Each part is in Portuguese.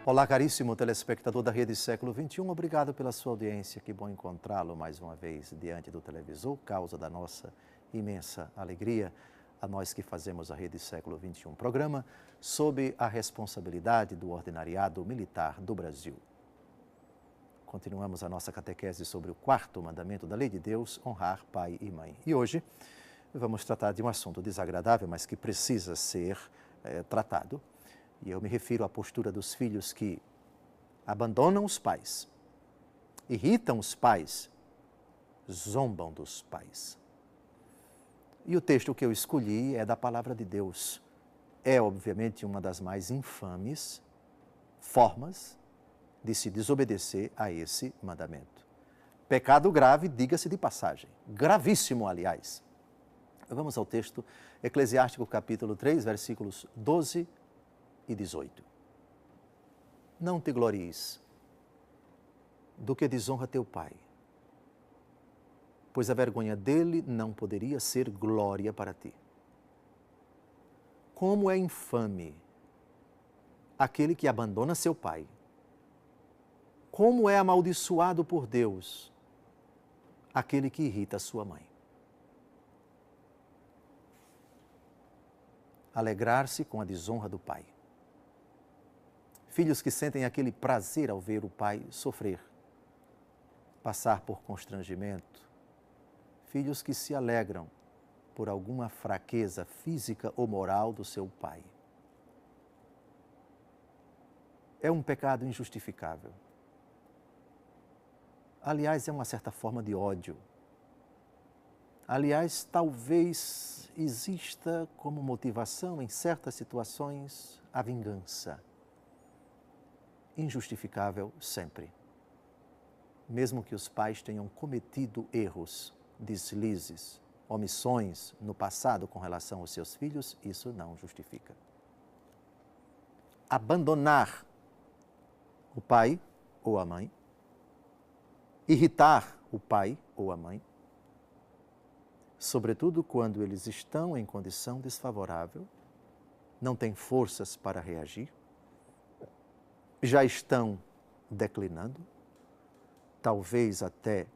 Olá, caríssimo telespectador da Rede Século XXI, obrigado pela sua audiência, que bom encontrá-lo mais uma vez diante do televisor, causa da nossa imensa alegria, a nós que fazemos a Rede Século XXI, programa sob a responsabilidade do Ordinariado Militar do Brasil. Continuamos a nossa catequese sobre o quarto mandamento da Lei de Deus, honrar pai e mãe. E hoje vamos tratar de um assunto desagradável, mas que precisa ser tratado. E eu me refiro à postura dos filhos que abandonam os pais, irritam os pais, zombam dos pais. E o texto que eu escolhi é da Palavra de Deus. É, obviamente, uma das mais infames formas de se desobedecer a esse mandamento. Pecado grave, diga-se de passagem. Gravíssimo, aliás. Vamos ao texto, Eclesiástico capítulo 3, versículos 12 e 18. Não te glories do que desonra teu pai, pois a vergonha dele não poderia ser glória para ti. Como é infame aquele que abandona seu pai. Como é amaldiçoado por Deus aquele que irrita sua mãe. Alegrar-se com a desonra do pai. Filhos que sentem aquele prazer ao ver o pai sofrer, passar por constrangimento. Filhos que se alegram por alguma fraqueza física ou moral do seu pai. É um pecado injustificável. Aliás, é uma certa forma de ódio. Aliás, talvez exista como motivação, em certas situações, a vingança. Injustificável sempre. Mesmo que os pais tenham cometido erros, deslizes, omissões no passado com relação aos seus filhos, isso não justifica. Abandonar o pai ou a mãe, irritar o pai ou a mãe, sobretudo quando eles estão em condição desfavorável, não têm forças para reagir, já estão declinando, talvez até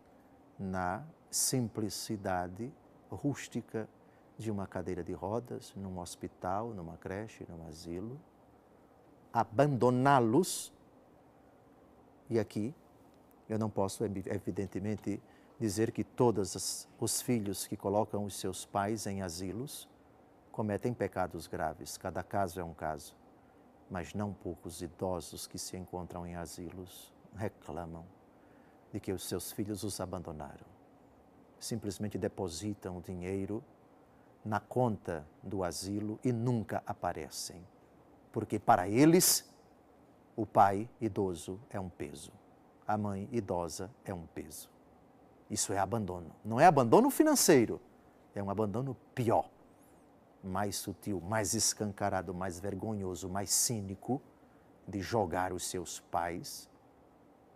na simplicidade rústica de uma cadeira de rodas, num hospital, numa creche, num asilo, abandoná-los. E aqui eu não posso, evidentemente, dizer que todos os filhos que colocam os seus pais em asilos cometem pecados graves. Cada caso é um caso. Mas não poucos idosos que se encontram em asilos reclamam de que os seus filhos os abandonaram. Simplesmente depositam o dinheiro na conta do asilo e nunca aparecem. Porque para eles, o pai idoso é um peso. A mãe idosa é um peso. Isso é abandono. Não é abandono financeiro, é um abandono pior, mais sutil, mais escancarado, mais vergonhoso, mais cínico de jogar os seus pais,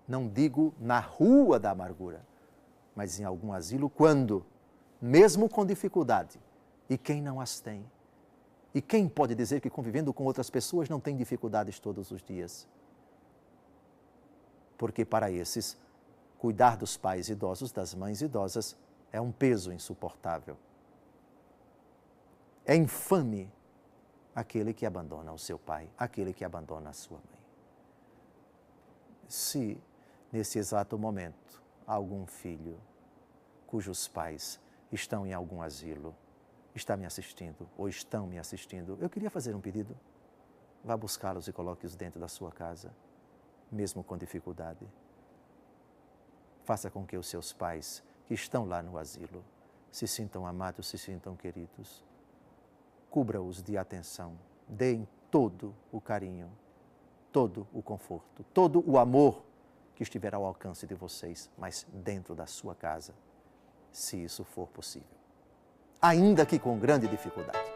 não digo na rua da amargura, mas em algum asilo, quando, mesmo com dificuldade, e quem não as tem? E quem pode dizer que convivendo com outras pessoas não tem dificuldades todos os dias? Porque para esses, cuidar dos pais idosos, das mães idosas, é um peso insuportável. É infame aquele que abandona o seu pai, aquele que abandona a sua mãe. Se, nesse exato momento, algum filho cujos pais estão em algum asilo, está me assistindo ou estão me assistindo, eu queria fazer um pedido. Vá buscá-los e coloque-os dentro da sua casa, mesmo com dificuldade. Faça com que os seus pais, que estão lá no asilo, se sintam amados, se sintam queridos. Cubra-os de atenção, deem todo o carinho, todo o conforto, todo o amor que estiver ao alcance de vocês, mas dentro da sua casa, se isso for possível. Ainda que com grande dificuldade.